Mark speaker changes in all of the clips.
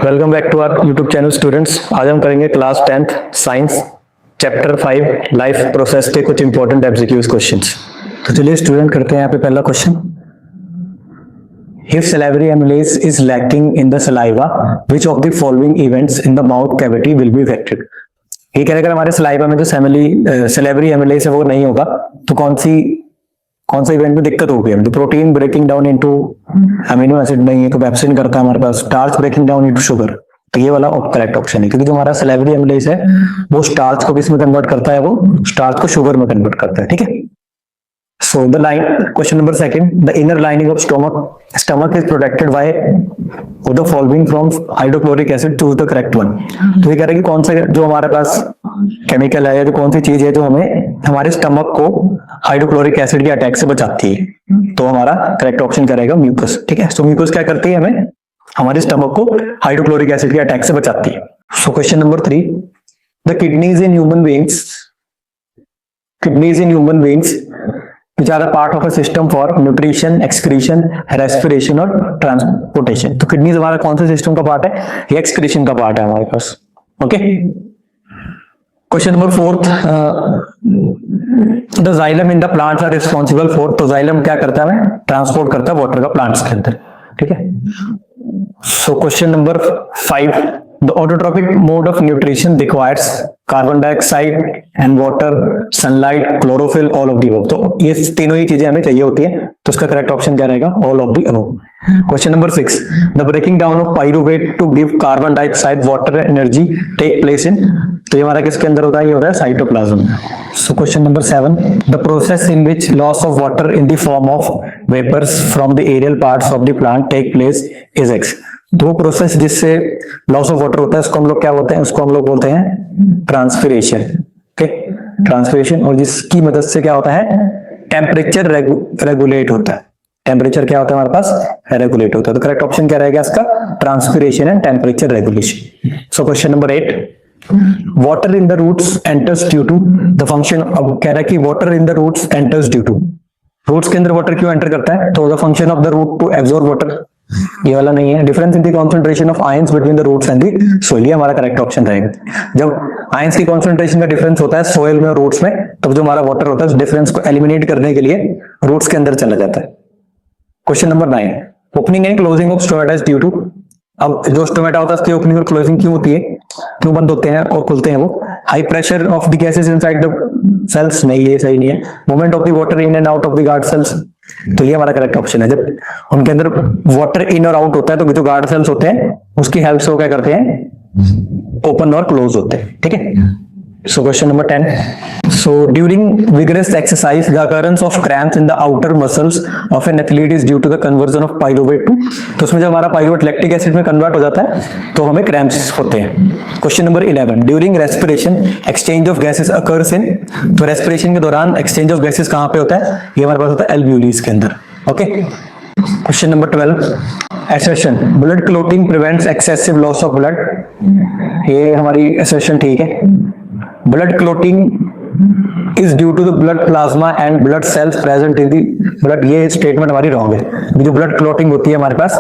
Speaker 1: Welcome back to our YouTube channel students. आज हम करेंगे class 10th science chapter 5 life process के कुछ इंपॉर्टेंट एमसीक्यूज क्वेश्चंस। तो चलिए स्टूडेंट करते हैं यहाँ पे पहला question. If salivary amylase is lacking in the saliva, which of the following events in the mouth cavity will be affected? ये कह रहे अगर हमारे सलाइवा में जो salivary amylase है वो नहीं होगा तो कौन सा इवेंट में दिक्कत होगी हमें। तो protein breaking down into amino acid नहीं है तो पेप्सिन करता है हमारे पास, starch breaking down into sugar. तो ये वाला करेक्ट ऑप्शन है क्योंकि जो हमारा सलाइवरी एमिलेज है वो स्टार्च को किस में कन्वर्ट करता है, वो स्टार्च को शुगर में कन्वर्ट करता है। ठीक है। So the line question number second, the inner lining of stomach is protected by the following from hydrochloric acid, choose the correct one. तो ये कह रहा है कि कौन सा जो हमारे पास केमिकल है या जो कौन सी चीज है जो हमें हमारे स्टमक को हाइड्रोक्लोरिक एसिड के अटैक से बचाती है। तो हमारा करेक्ट ऑप्शन करेगा म्यूकस। ठीक है। सो म्यूकस क्या करती है, हमें हमारे स्टमक को हाइड्रोक्लोरिक एसिड के अटैक से बचाती है। सो question number 3, the kidneys in human beings which are a part of a system for nutrition, excretion, respiration और transportation। तो किडनीज हमारा कौन सा सिस्टम का पार्ट है, ये एक्सक्रीशन का पार्ट है हमारे पास। Okay. Question number 4, the xylem in the plants are responsible for. तो जाइलम क्या करता है, ट्रांसपोर्ट करता है वाटर का प्लांट्स के अंदर। ठीक है। सो question number 5, the autotrophic mode of nutrition requires carbon dioxide and water, sunlight, chlorophyll, all of the above. तो ये तीनों ही चीजें हमें चाहिए होती है तो उसका करेक्ट ऑप्शन क्या रहेगा, all of the above. Question number 6, the breaking down of pyruvate to give carbon dioxide, water, energy take place in. तो ये हमारा किसके अंदर होता है, ये होता है साइटोप्लाज्म में। So question number 7, the process in which loss of water in the form of vapours from the aerial parts of the plant take place is X. दो प्रोसेस जिससे लॉस ऑफ वाटर होता है उसको हम लोग क्या बोलते हैं, उसको हम लोग बोलते हैं ट्रांसपिरेशन। Okay, transpiration. और जिसकी मदद से क्या होता है, टेम्परेचर रेगुलेट होता है। टेम्परेचर क्या होता है हमारे पास, रेगुलेट होता है। तो करेक्ट ऑप्शन क्या रहेगा इसका, transpiration and temperature regulation. So question number 8, water in the roots enters due to the function. अब कह रहा है कि water in the roots enters due to, roots के अंदर वाटर क्यों एंटर करता है, तो the function of the root to absorb water. ये वाला नहीं है, difference in the concentration of ions between the roots and the soil. ये हमारा करेक्ट ऑप्शन रहेगा। जब आयंस की कंसंट्रेशन का डिफरेंस होता है सोइल में और रूट्स में, तब जो हमारा वाटर होता है उस डिफरेंस को एलिमिनेट करने के लिए रूट्स के अंदर चला जाता है। Question number 9, opening and closing of stomata is due to. अब जो स्टोमेटा होता है उसकी ओपनिंग और क्लोजिंग क्यों होती है, क्यों बंद होते हैं और खुलते हैं वो, high pressure of the gases inside the cells. नहीं, ये सही नहीं है। Movement of the water in and out of the guard cells. तो ये हमारा करेक्ट ऑप्शन है। जब उनके अंदर वाटर इन और आउट होता है तो जो गार्ड सेल्स होते हैं उसकी हेल्प से वो क्या करते हैं, ओपन और क्लोज होते हैं। ठीक है। सो question number 10, so during vigorous exercise the occurrence of cramps in the outer muscles of an athlete is due to the conversion of pyruvate to। तो उसमें जब हमारा पाइरूवेट लैक्टिक एसिड में कन्वर्ट हो जाता है तो हमें क्रैम्प्स होते हैं। Question number 11, during respiration exchange of gases occurs in. तो रेस्पिरेशन के दौरान एक्सचेंज ऑफ गैसेस कहां पे होता है, ये हमारे पास होता है एल्वियोलीज के अंदर। Okay. Question number 12, assertion, blood clotting prevents excessive loss of blood. ये हमारी एसर्शन ठीक है। Blood clotting is due to the blood plasma and blood cells present in the blood. ये स्टेटमेंट हमारी रॉन्ग है। जो ब्लड क्लोटिंग होती है हमारे पास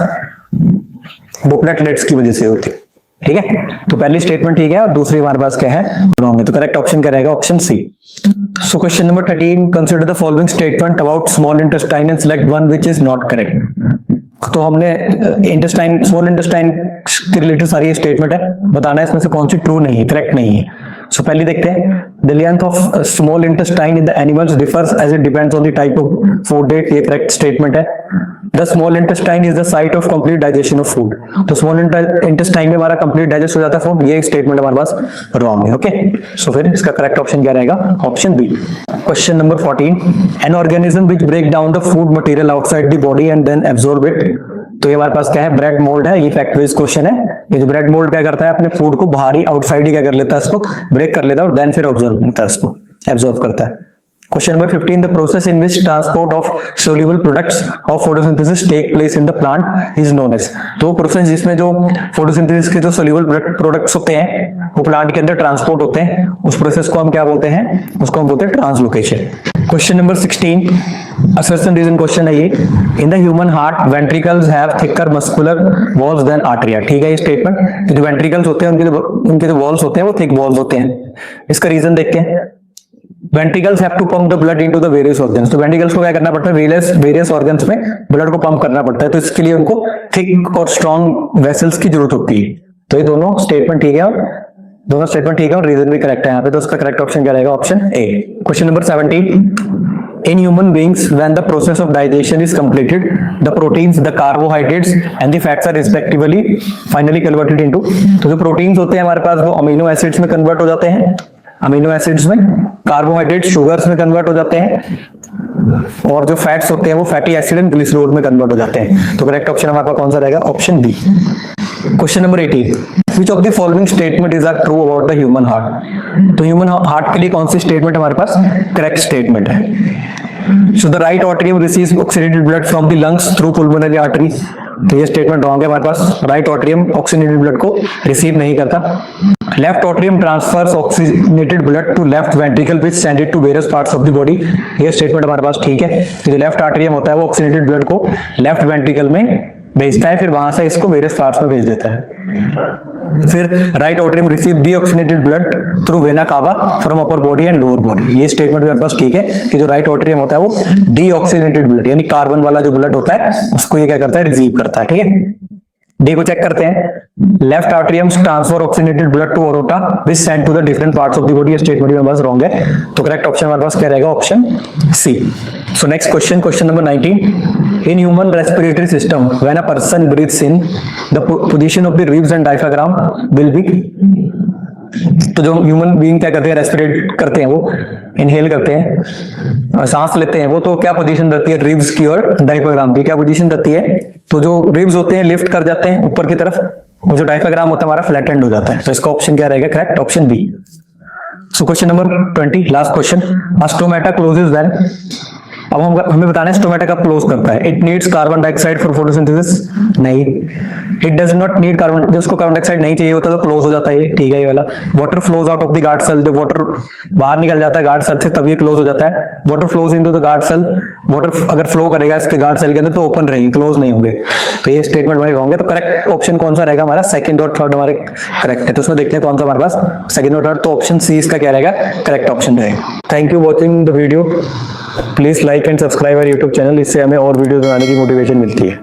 Speaker 1: वो प्लेटलेट्स की वजह से होती है। ठीक है। तो पहली स्टेटमेंट ठीक है और दूसरी हमारे पास क्या है, रॉन्ग है। तो करेक्ट ऑप्शन क्या रहेगा, option C. So question number 13, consider the following statement about small intestine and select one which is not correct. तो हमने इंटेस्टाइन, स्मॉल इंटेस्टाइन के रिलेटेड सारी स्टेटमेंट है, बताना है इसमें से कौन सी ट्रू नहीं है, करेक्ट नहीं है। सो पहले देखते हैं, the length of small intestine in the animals differs as it depends on the type of food date. ये करेक्ट स्टेटमेंट है। The small intestine is the site of complete digestion of food. तो small intestine में हमारा complete digest हो जाता है food. ये statement हमारे पास रॉन्ग है। ओके। सो फिर इसका करेक्ट ऑप्शन क्या रहेगा, option B. Question number 14, an organism which break down the food material outside the body and then absorb it. तो ये हमारे पास क्या है, ब्रेड मोल्ड है। ये फैक्ट बेस्ड क्वेश्चन है। ये जो ब्रेड मोल्ड क्या करता है, अपने फूड को बाहरी आउटसाइड ही क्या कर लेता है, इसको ब्रेक कर लेता है और देन फिर ऑब्जर्व करता है, इसको एब्जॉर्ब करता है। Question number 15, the process in which transport of soluble products of photosynthesis take place in the plant is known as। तो प्रोसेस जिसमें जो फोटोसिंथेसिस के जो सोल्यूबल प्रोडक्ट्स होते हैं वो प्लांट के अंदर ट्रांसपोर्ट होते हैं, उस प्रोसेस को हम क्या बोलते हैं? उसको हम बोलते हैं translocation. Question number 16, assertion reason question है ये। In the human heart ventricles have thicker muscular walls than arteria. ठीक है, ये स्टेटमेंट, जो वेंट्रिकल्स होते हैं उनके जो वॉल्स होते हैं वो थिक वॉल्स होते हैं। इसका रीजन देखते हैं। Ventricles have to pump the blood into the various organs. तो वेंट्रिकल्स को क्या करना पड़ता है? वेरियस ऑर्गन्स में ब्लड को पंप करना पड़ता है, तो इसके लिए उनको थिक और स्ट्रॉन्ग वेसल्स की जरूरत होती है। तो ये दोनों स्टेटमेंट ठीक है, और दोनों स्टेटमेंट ठीक है और रीजन भी करेक्ट है यहाँ पे। तो उसका करेक्ट ऑप्शन क्या रहेगा? Option A. Question number 17, in human beings when the process of digestion is completed, the proteins, the carbohydrates and the fats are respectively finally converted into। तो जो प्रोटीन्स होते हैं हमारे पास वो अमीनो एसिड्स में convert हो जाते हैं, अमीनो एसिड्स में, कार्बोहाइड्रेट शुगर्स में कन्वर्ट हो जाते हैं, और जो फैट्स होते हैं वो फैटी एसिड एंड ग्लिसरॉल में कन्वर्ट हो जाते हैं। तो करेक्ट ऑप्शन हमारे पास कौन सा रहेगा? Option B. Question number 18, which of the following statement is true about the human heart. तो ह्यूमन हार्ट के लिए कौन सी स्टेटमेंट हमारे पास करेक्ट स्टेटमेंट है? So the right atrium receives oxygenated blood from the lungs through pulmonary artery। तो ये स्टेटमेंट रॉन्ग है हमारे पास। राइट ऑट्रियम ऑक्सीजनेटेड ब्लड को रिसीव नहीं करता। Left atrium transfers oxygenated blood to left ventricle which send it to various parts of the body. ये statement हमारे पास ठीक है। तो जो लेफ्ट आर्टरियम होता है वो ऑक्सीजनेटेड ब्लड को लेफ्ट वेंट्रिकल में भेजता है, फिर वहां से इसको वेरियस पार्ट्स में भेज देता है। फिर right atrium receive deoxygenated blood through vena cava from upper body and lower body. ये स्टेटमेंट मेरे पास ठीक है कि जो राइट ऑट्रियम होता है वो डीऑक्सीजनेटेड ब्लड यानी कार्बन वाला जो ब्लड होता है उसको ये क्या करता है? रिसीव करता है। ठीक है, डी को चेक करते हैं। Left atrium transfer oxygenated blood to aorta which send to the different parts of the body. Statement मेरे पास रॉन्ग है, तो करेक्ट ऑप्शन हमारे पास क्या रहेगा? Option C. So next question, question number 19, in human respiratory system when a person breathes in the position of the ribs and diaphragm will be. तो जो ह्यूमन बीइंग क्या करते हैं? रेस्पिरेट करते हैं, वो इनहेल करते हैं, सांस लेते हैं, वो तो क्या पोजीशन रहती है? रिब्स की और डायफ्राम की क्या पोजीशन रहती है? तो जो रिब्स होते हैं लिफ्ट कर जाते हैं ऊपर की तरफ, और जो डायफ्राम होता है हमारा फ्लैटेंड हो जाता है। तो इसका ऑप्शन क्या रहेगा? Correct option B. So question number 20, last question, stomata closes when. अब हमें बताना है स्टोमेटा कब क्लोज करता है। It needs carbon dioxide for photosynthesis? नहीं। It does not need carbon, जो उसको कार्बन डाइऑक्साइड नहीं चाहिए होता तो क्लोज हो जाता है ये। ठीक है, ये वाला। Water flows out of the guard cell, जो वाटर बाहर निकल जाता है गार्ड सेल से तब ये क्लोज हो जाता है। Water flows into the guard cell, water अगर फ्लो करेगा इसके गार्ड सेल के अंदर तो ओपन रहेंगे, क्लोज नहीं होंगे। तो ये स्टेटमेंट हमारे रॉन्ग है। तो करेक्ट ऑप्शन कौन सा रहेगा हमारा? सेकंड और थर्ड हमारे करेक्ट है। तो उसमें देखते हैं कौन सा हमारे पास सेकंड और थर्ड। तो ऑप्शन सी इसका क्या रहेगा? करेक्ट ऑप्शन रहेगा। Thank you watching the video. Please like and subscribe our YouTube channel, इससे हमें और वीडियो बनाने की मोटिवेशन मिलती है।